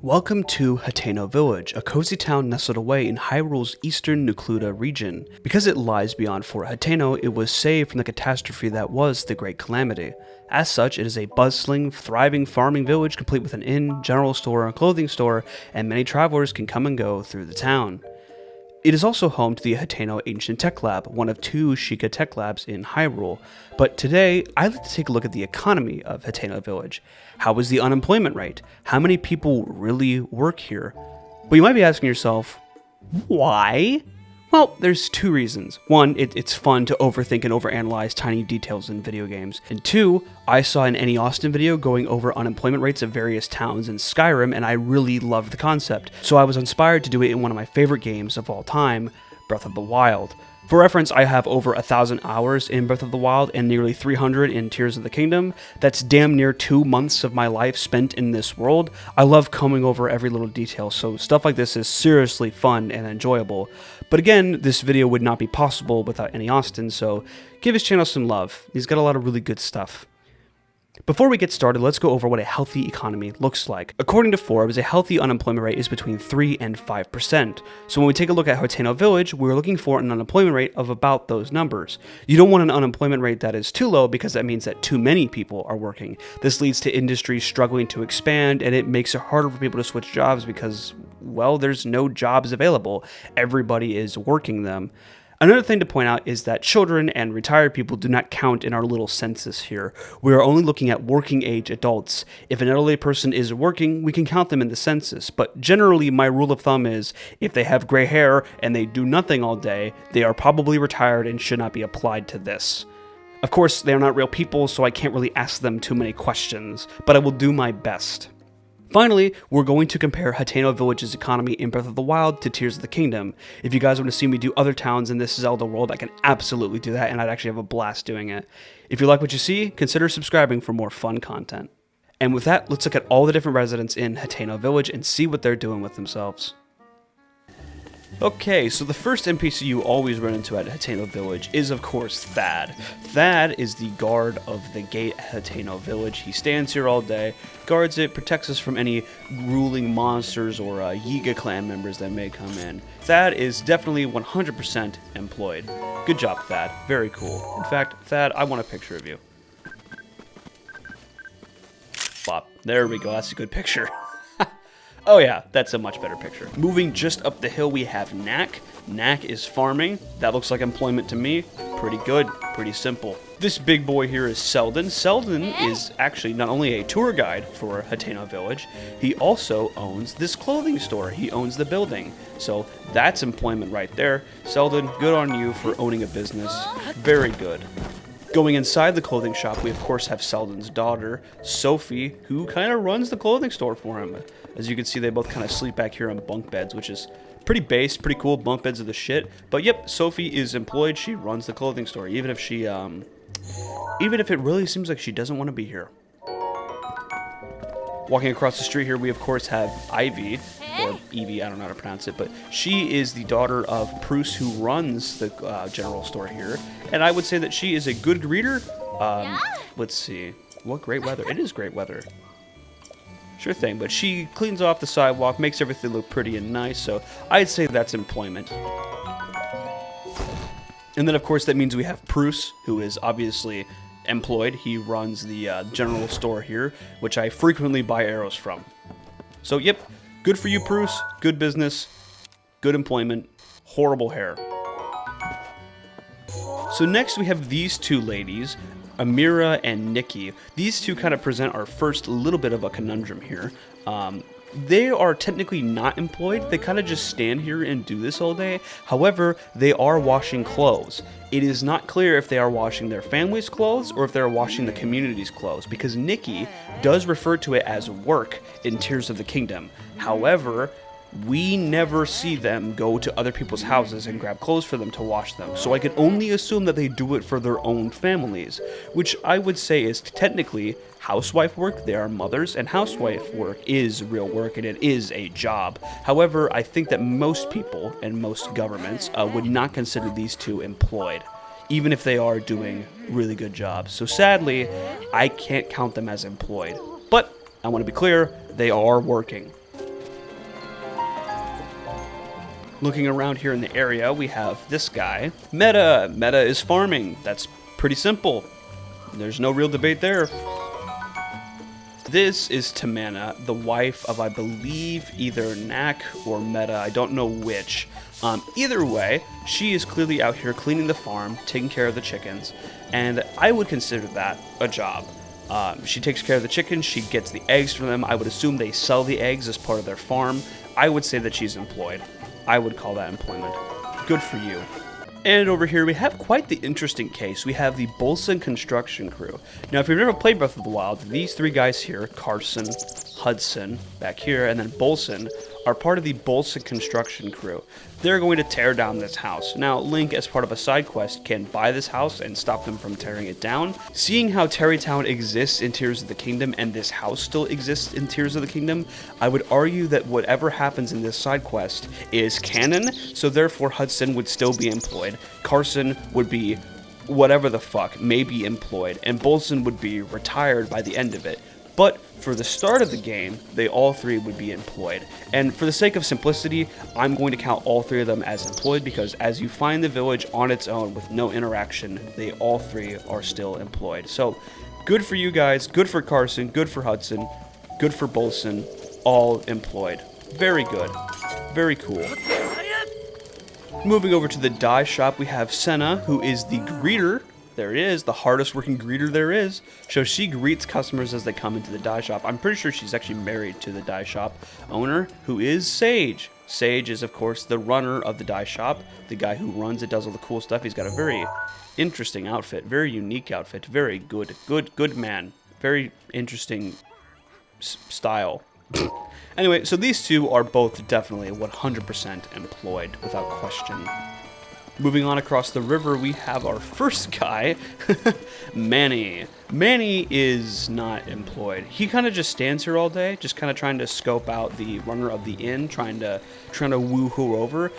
Welcome to Hateno Village, a cozy town nestled away in Hyrule's eastern Nucluda region. Because it lies beyond Fort Hateno, it was saved from the catastrophe that was the Great Calamity. As such, it is a bustling, thriving farming village complete with an inn, general store, a clothing store, and many travelers can come and go through the town. It is also home to the Hateno Ancient Tech Lab, one of two Sheikah tech labs in Hyrule. But today, I'd like to take a look at the economy of Hateno Village. How is the unemployment rate? How many people really work here? But you might be asking yourself, why? Well, there's two reasons. One, it's fun to overthink and overanalyze tiny details in video games. And two, I saw an Any Austin video going over unemployment rates of various towns in Skyrim, and I really loved the concept. So I was inspired to do it in one of my favorite games of all time, Breath of the Wild. For reference, I have over 1,000 hours in Breath of the Wild and nearly 300 in Tears of the Kingdom. That's damn near 2 months of my life spent in this world. I love combing over every little detail, so stuff like this is seriously fun and enjoyable. But again, this video would not be possible without Any Austin, so give his channel some love. He's got a lot of really good stuff. Before we get started, let's go over what a healthy economy looks like. According to Forbes, a healthy unemployment rate is between 3 and 5%. So when we take a look at Hateno Village, we're looking for an unemployment rate of about those numbers. You don't want an unemployment rate that is too low because that means that too many people are working. This leads to industries struggling to expand, and it makes it harder for people to switch jobs because, well, there's no jobs available. Everybody is working them. Another thing to point out is that children and retired people do not count in our little census here. We are only looking at working age adults. If an elderly person is working, we can count them in the census, but generally my rule of thumb is if they have gray hair and they do nothing all day, they are probably retired and should not be applied to this. Of course, they are not real people, so I can't really ask them too many questions, but I will do my best. Finally, we're going to compare Hateno Village's economy in Breath of the Wild to Tears of the Kingdom. If you guys want to see me do other towns in this Zelda world, I can absolutely do that, and I'd actually have a blast doing it. If you like what you see, consider subscribing for more fun content. And with that, let's look at all the different residents in Hateno Village and see what they're doing with themselves. Okay, so the first NPC you always run into at Hateno Village is, of course, Thad. Thad is the guard of the gate at Hateno Village. He stands here all day, guards it, protects us from any ruling monsters or Yiga clan members that may come in. Thad is definitely 100% employed. Good job, Thad. Very cool. In fact, Thad, I want a picture of you. Bop. There we go. That's a good picture. Oh yeah, that's a much better picture. Moving just up the hill, we have Knack. Knack is farming. That looks like employment to me. Pretty good, pretty simple. This big boy here is Selden. Selden is actually not only a tour guide for Hateno Village, he also owns this clothing store. He owns the building. So that's employment right there. Selden, good on you for owning a business. Very good. Going inside the clothing shop, we of course have Selden's daughter, Sophie, who kind of runs the clothing store for him. As you can see, they both kind of sleep back here on bunk beds, which is pretty base, pretty cool. Bunk beds are the shit. But yep, Sophie is employed. She runs the clothing store, even if it really seems like she doesn't want to be here. Walking across the street here, we of course have Ivy, or Evie, I don't know how to pronounce it, but she is the daughter of Bruce, who runs the general store here, and I would say that she is a good greeter. Let's see, what great weather. It is great weather. Sure thing, but she cleans off the sidewalk, makes everything look pretty and nice, so I'd say that's employment. And then of course that means we have Bruce, who is obviously employed. He runs the general store here, which I frequently buy arrows from. So yep, good for you, Bruce. Good business, good employment, horrible hair. So next we have these two ladies, Amira and Nikki. These two kind of present our first little bit of a conundrum here. They are technically not employed. They kind of just stand here and do this all day. However, they are washing clothes. It is not clear if they are washing their family's clothes or if they're washing the community's clothes, because Nikki does refer to it as work in Tears of the Kingdom. However, we never see them go to other people's houses and grab clothes for them to wash them. So I could only assume that they do it for their own families, which I would say is technically housewife work. They are mothers, and housewife work is real work, and it is a job. However, I think that most people and most governments would not consider these two employed, even if they are doing really good jobs. So sadly, I can't count them as employed. But I want to be clear, they are working. Looking around here in the area, we have this guy. Meta. Meta is farming. That's pretty simple. There's no real debate there. This is Tamana, the wife of, I believe, either Nak or Meta. I don't know which. Either way, she is clearly out here cleaning the farm, taking care of the chickens, and I would consider that a job. She takes care of the chickens, she gets the eggs from them. I would assume they sell the eggs as part of their farm. I would say that she's employed. I would call that employment. Good for you. And over here we have quite the interesting case. We have the Bolson construction crew. Now if you've never played Breath of the Wild, these three guys here, Carson, Hudson, back here, and then Bolson, are part of the Bolson construction crew. They're going to tear down this house. Now, Link, as part of a side quest, can buy this house and stop them from tearing it down. Seeing how Tarrytown exists in Tears of the Kingdom and this house still exists in Tears of the Kingdom, I would argue that whatever happens in this side quest is canon, so therefore Hudson would still be employed. Carson would be whatever the fuck, maybe employed, and Bolson would be retired by the end of it. But for the start of the game, they all three would be employed. And for the sake of simplicity, I'm going to count all three of them as employed because as you find the village on its own with no interaction, they all three are still employed. So good for you guys, good for Carson, good for Hudson, good for Bolson, all employed. Very good. Very cool. Moving over to the dye shop, we have Senna, who is the greeter. There it is, the hardest working greeter there is. So she greets customers as they come into the dye shop. I'm pretty sure she's actually married to the dye shop owner, who is Sage. Sage is, of course, the runner of the dye shop, the guy who runs it, does all the cool stuff. He's got a very interesting outfit, very unique outfit, very good man. Very interesting style. Anyway, so these two are both definitely 100% employed, without question. Moving on across the river, we have our first guy, Manny. Manny is not employed. He kind of just stands here all day, just kind of trying to scope out the runner of the inn, trying to woo-hoo over.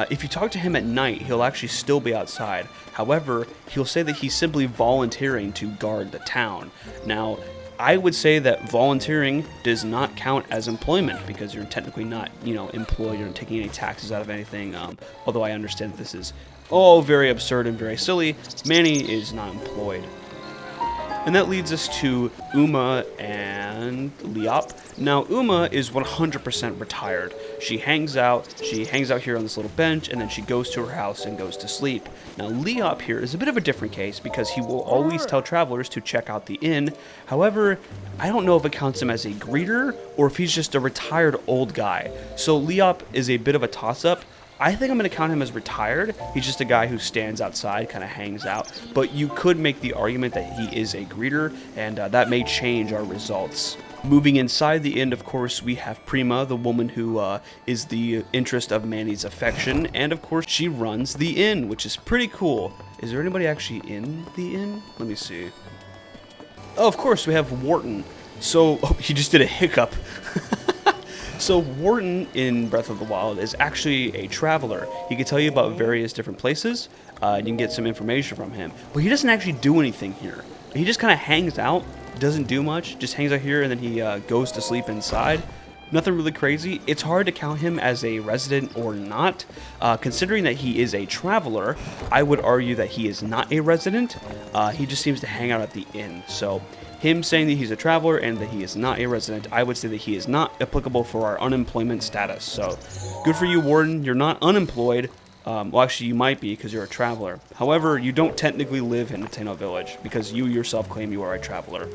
If you talk to him at night, he'll actually still be outside. However, he'll say that he's simply volunteering to guard the town. Now, I would say that volunteering does not count as employment because you're technically not, employed. You're not taking any taxes out of anything. Although I understand that this is all very absurd and very silly, Manny is not employed. And that leads us to Uma and Leop. Now, Uma is 100% retired. She hangs out here on this little bench, and then she goes to her house and goes to sleep. Now, Leop here is a bit of a different case because he will always tell travelers to check out the inn. However, I don't know if it counts him as a greeter or if he's just a retired old guy. So Leop is a bit of a toss-up. I think I'm going to count him as retired. He's just a guy who stands outside, kind of hangs out. But you could make the argument that he is a greeter, and that may change our results. Moving inside the inn, of course, we have Prima, the woman who is the interest of Manny's affection. And, of course, she runs the inn, which is pretty cool. Is there anybody actually in the inn? Let me see. Oh, of course, we have Wharton. So, he just did a hiccup. So Wharton in Breath of the Wild is actually a traveler. He can tell you about various different places, and you can get some information from him. But he doesn't actually do anything here. He just kind of hangs out, doesn't do much, just hangs out here, and then he goes to sleep inside. Nothing really crazy. It's hard to count him as a resident or not. Considering that he is a traveler, I would argue that he is not a resident. He just seems to hang out at the inn. So him saying that he's a traveler and that he is not a resident, I would say that he is not applicable for our unemployment status. So good for you, Warden. You're not unemployed. Well, actually, you might be because you're a traveler. However, you don't technically live in Hateno Village because you yourself claim you are a traveler.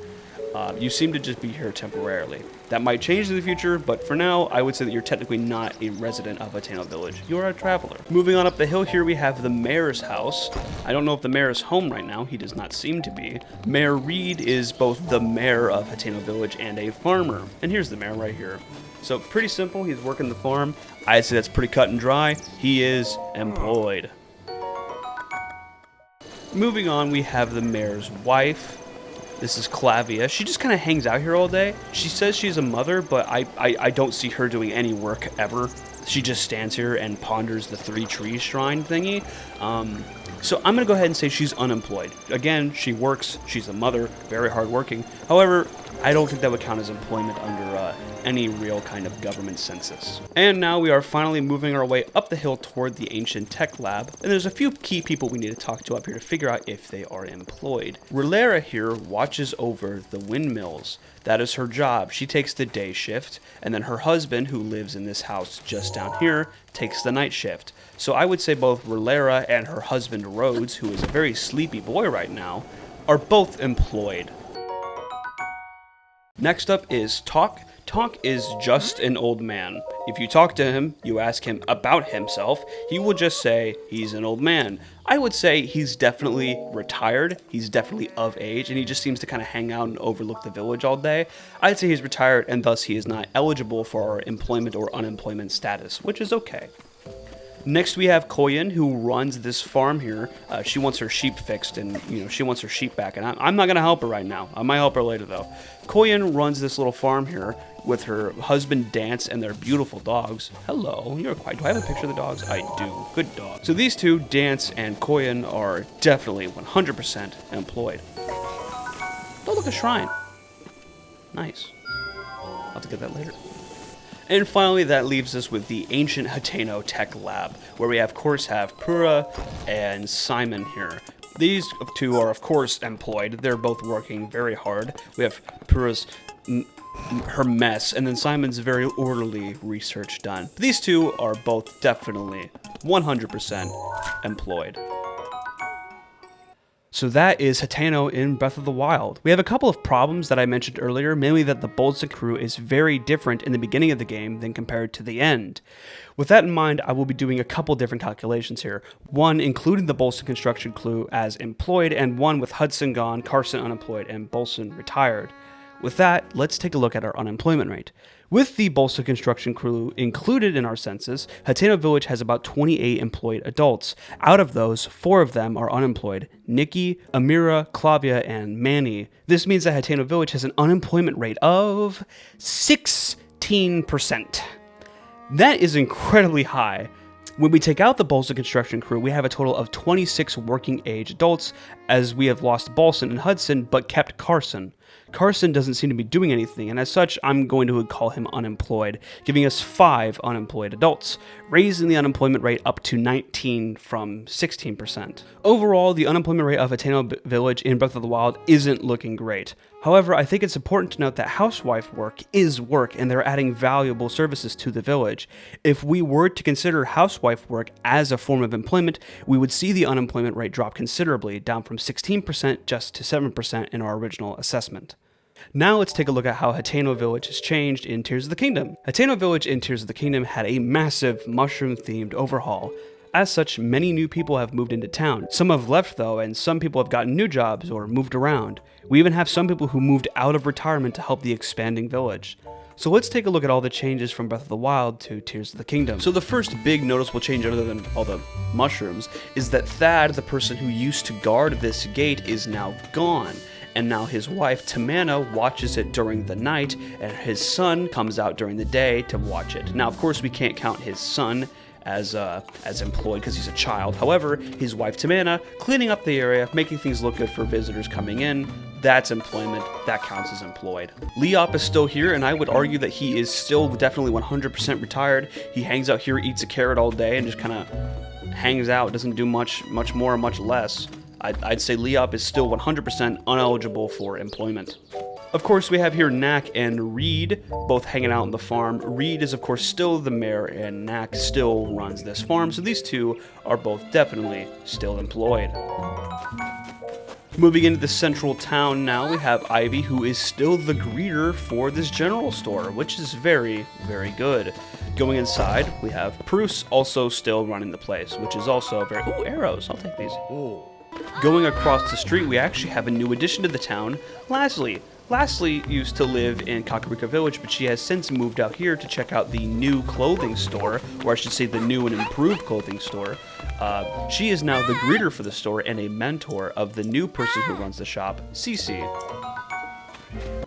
You seem to just be here temporarily. That might change in the future, but for now, I would say that you're technically not a resident of Hateno Village. You're a traveler. Moving on up the hill here, we have the mayor's house. I don't know if the mayor is home right now. He does not seem to be. Mayor Reed is both the mayor of Hateno Village and a farmer. And here's the mayor right here. So pretty simple. He's working the farm. I'd say that's pretty cut and dry. He is employed. Moving on, we have the mayor's wife. This is Clavia. She just kind of hangs out here all day. She says she's a mother, but I don't see her doing any work ever. She just stands here and ponders the 3 trees shrine thingy. So I'm going to go ahead and say she's unemployed. Again, she works. She's a mother, very hardworking. However, I don't think that would count as employment under any real kind of government census. And now we are finally moving our way up the hill toward the ancient tech lab, and there's a few key people we need to talk to up here to figure out if they are employed. Rillera here watches over the windmills. That is her job. She takes the day shift, and then her husband, who lives in this house just down here, takes the night shift. So I would say both Rillera and her husband Rhodes, who is a very sleepy boy right now, are both employed. Next up is Talk. Talk is just an old man. If you talk to him, you ask him about himself, he will just say he's an old man. I would say he's definitely retired, he's definitely of age, and he just seems to kind of hang out and overlook the village all day. I'd say he's retired, and thus he is not eligible for our employment or unemployment status, which is okay. Next we have Koyen, who runs this farm here. She wants her sheep fixed, and she wants her sheep back, and I'm not going to help her right now. I might help her later though. Koyen runs this little farm here with her husband Dance and their beautiful dogs. Hello, you're quite. Do I have a picture of the dogs? I do. Good dog. So these two, Dance and Koyen, are definitely 100% employed. Oh, look, a shrine. Nice. I'll have to get that later. And finally, that leaves us with the ancient Hateno Tech Lab, where we of course have Pura and Simon here. These two are of course employed. They're both working very hard. We have Pura's her mess, and then Simon's very orderly research done. These two are both definitely 100% employed. So that is Hateno in Breath of the Wild. We have a couple of problems that I mentioned earlier, mainly that the Boltz crew is very different in the beginning of the game than compared to the end. With that in mind, I will be doing a couple different calculations here. One including the Boltz construction crew as employed, and one with Hudson gone, Carson unemployed, and Bolson retired. With that, let's take a look at our unemployment rate. With the Bolsa construction crew included in our census, Hateno Village has about 28 employed adults. Out of those, 4 of them are unemployed: Nikki, Amira, Clavia, and Manny. This means that Hateno Village has an unemployment rate of 16%. That is incredibly high. When we take out the Bolsa construction crew, we have a total of 26 working age adults, as we have lost Bolson and Hudson, but kept Carson. Carson doesn't seem to be doing anything, and as such, I'm going to call him unemployed, giving us 5 unemployed adults, raising the unemployment rate up to 19 from 16%. Overall, the unemployment rate of Hateno Village in Breath of the Wild isn't looking great. However, I think it's important to note that housewife work is work, and they're adding valuable services to the village. If we were to consider housewife work as a form of employment, we would see the unemployment rate drop considerably, down from 16% just to 7% in our original assessment. Now let's take a look at how Hateno Village has changed in Tears of the Kingdom. Hateno Village in Tears of the Kingdom had a massive mushroom-themed overhaul. As such, many new people have moved into town. Some have left though, and some people have gotten new jobs or moved around. We even have some people who moved out of retirement to help the expanding village. So let's take a look at all the changes from Breath of the Wild to Tears of the Kingdom. So the first big noticeable change, other than all the mushrooms, is that Thad, the person who used to guard this gate, is now gone. And now his wife, Tamana, watches it during the night, and his son comes out during the day to watch it. Now, of course, we can't count his son as employed because he's a child. However, his wife, Tamana, cleaning up the area, making things look good for visitors coming in, that's employment. That counts as employed. Leop is still here, and I would argue that he is still definitely 100% retired. He hangs out here, eats a carrot all day, and just kind of hangs out, doesn't do much more or much less. I'd say Leop is still 100% uneligible for employment. Of course, we have here Knack and Reed, both hanging out on the farm. Reed is, of course, still the mayor, and Knack still runs this farm, so these two are both definitely still employed. Moving into the central town now, we have Ivy, who is still the greeter for this general store, which is very, very good. Going inside, we have Bruce also still running the place, which is also very... Ooh, arrows. I'll take these. Ooh. Going across the street, we actually have a new addition to the town, Leslie. Leslie used to live in Kakariko Village, but she has since moved out here to check out the new clothing store, or I should say the new and improved clothing store. She is now the greeter for the store and a mentor of the new person who runs the shop, Cece.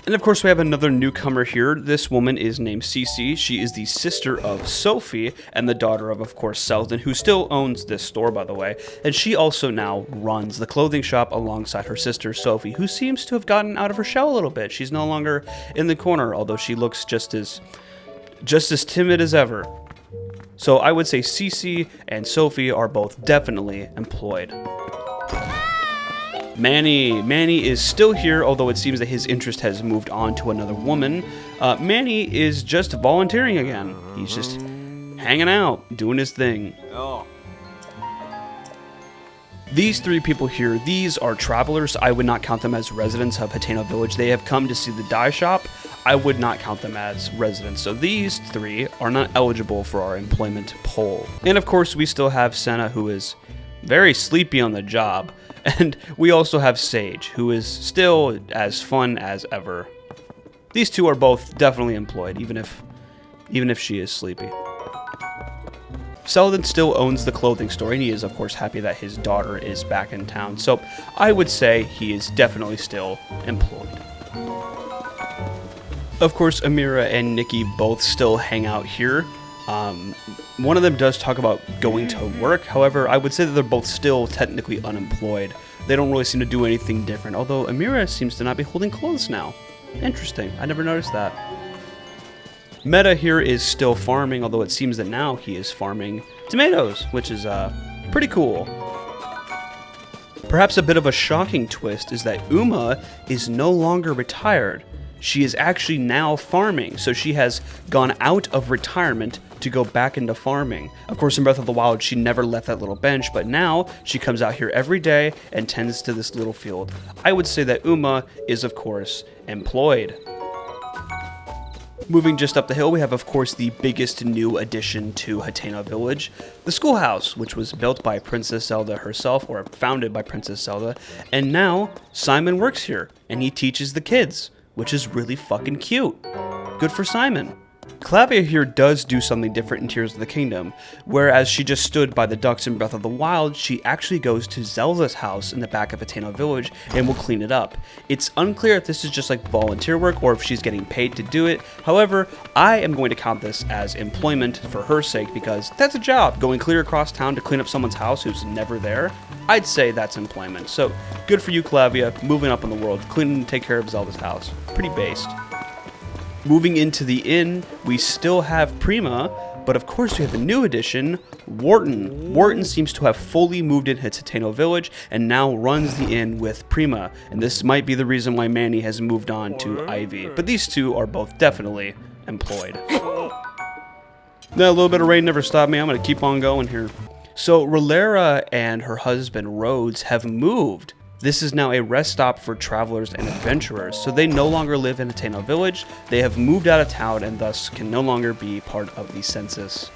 And of course, we have another newcomer here. This woman is named Cece. She is the sister of Sophie and the daughter of course, Selden, who still owns this store, by the way. And she also now runs the clothing shop alongside her sister, Sophie, who seems to have gotten out of her shell a little bit. She's no longer in the corner, although she looks just as timid as ever. So I would say Cece and Sophie are both definitely employed. Manny is still here, although it seems that his interest has moved on to another woman. Manny is just volunteering again. He's just hanging out, doing his thing. These three people here, these are travelers. I would not count them as residents of Hateno Village. They have come to see the dye shop. I would not count them as residents. So these three are not eligible for our employment poll. And of course, we still have Senna, who is very sleepy on the job. And we also have Sage, who is still as fun as ever. These two are both definitely employed, even if she is sleepy. Selden still owns the clothing store, and he is, of course, happy that his daughter is back in town. So I would say he is definitely still employed. Of course, Amira and Nikki both still hang out here. One of them does talk about going to work. However, I would say that they're both still technically unemployed. They don't really seem to do anything different, although Amira seems to not be holding clothes now. Interesting. I never noticed that. Meta here is still farming, although it seems that now he is farming tomatoes, which is pretty cool. Perhaps a bit of a shocking twist is that Uma is no longer retired. She is actually now farming, so she has gone out of retirement to go back into farming. Of course, in Breath of the Wild, she never left that little bench, but now she comes out here every day and tends to this little field. I would say that Uma is, of course, employed. Moving just up the hill, we have, of course, the biggest new addition to Hateno Village, the schoolhouse, which was built by Princess Zelda herself, or founded by Princess Zelda, and now Simon works here, and he teaches the kids, which is really fucking cute. Good for Simon. Clavia here does do something different in Tears of the Kingdom. Whereas she just stood by the ducks in Breath of the Wild, she actually goes to Zelda's house in the back of Hateno Village and will clean it up. It's unclear if this is just like volunteer work or if she's getting paid to do it. However, I am going to count this as employment for her sake because that's a job. Going clear across town to clean up someone's house who's never there, I'd say that's employment. So good for you, Clavia, moving up in the world, cleaning and take care of Zelda's house. Pretty based. Moving into the inn, we still have Prima, but of course we have a new addition, Wharton. Wharton seems to have fully moved into Hateno Village and now runs the inn with Prima, and this might be the reason why Manny has moved on to Ivy, but these two are both definitely employed. Now, a little bit of rain never stopped me. I'm going to keep on going here. So Rolera and her husband Rhodes have moved. This is now a rest stop for travelers and adventurers, so they no longer live in Hateno Village. They have moved out of town and thus can no longer be part of the census.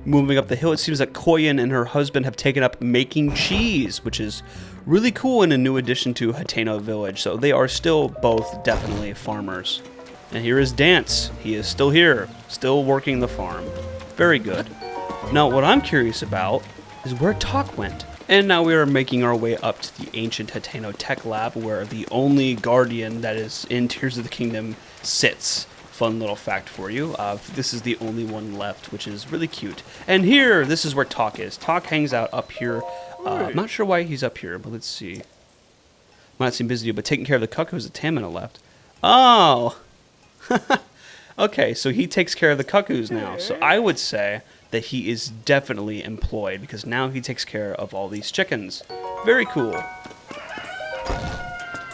Moving up the hill, it seems that Koyen and her husband have taken up making cheese, which is really cool and a new addition to Hateno Village, so they are still both definitely farmers. And here is Dance. He is still here, still working the farm. Very good. Now, what I'm curious about is where Talk went. And now we are making our way up to the ancient Hateno Tech Lab, where the only guardian that is in Tears of the Kingdom sits. Fun little fact for you. This is the only one left, which is really cute. And here, this is where Talk is. Talk hangs out up here. I'm not sure why he's up here, but let's see. Might not seem busy, but taking care of the cuckoos that Tamina left. Oh! Okay, so he takes care of the cuckoos now. So I would say that he is definitely employed because now he takes care of all these chickens. Very cool.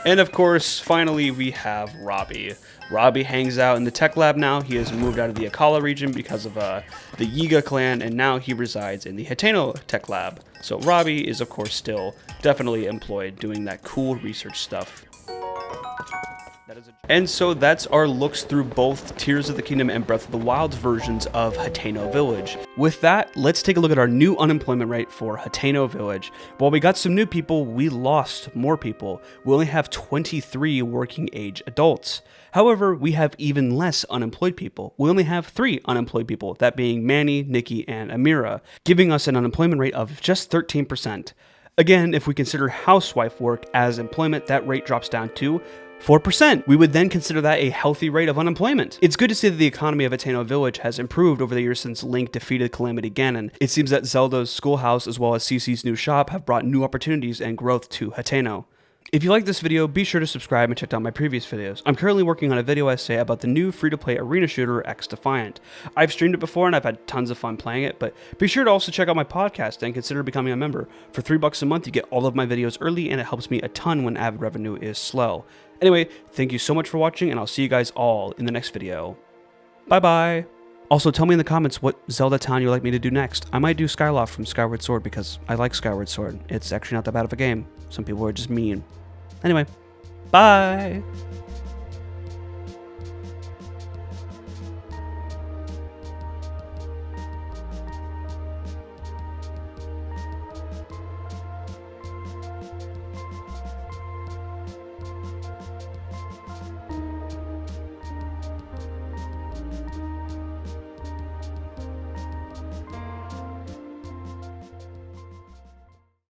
And of course, finally we have Robbie. Robbie hangs out in the tech lab now. He has moved out of the Akala region because of the Yiga clan, and now he resides in the Hateno Tech Lab. So Robbie is of course still definitely employed doing that cool research stuff. And so that's our looks through both Tears of the Kingdom and Breath of the Wild's versions of Hateno Village. With that, let's take a look at our new unemployment rate for Hateno Village. While we got some new people, we lost more people. We only have 23 working age adults. However, we have even less unemployed people. We only have 3 unemployed people, that being Manny, Nikki, and Amira, giving us an unemployment rate of just 13%. Again, if we consider housewife work as employment, that rate drops down to 4%. We would then consider that a healthy rate of unemployment. It's good to see that the economy of Hateno Village has improved over the years since Link defeated Calamity Ganon. It seems that Zelda's schoolhouse as well as Cece's new shop have brought new opportunities and growth to Hateno. If you like this video, be sure to subscribe and check out my previous videos. I'm currently working on a video essay about the new free-to-play arena shooter X Defiant. I've streamed it before and I've had tons of fun playing it, but be sure to also check out my podcast and consider becoming a member. For $3 a month, you get all of my videos early and it helps me a ton when ad revenue is slow. Anyway, thank you so much for watching and I'll see you guys all in the next video. Bye bye! Also, tell me in the comments what Zelda town you'd like me to do next. I might do Skyloft from Skyward Sword because I like Skyward Sword. It's actually not that bad of a game. Some people are just mean. Anyway, bye!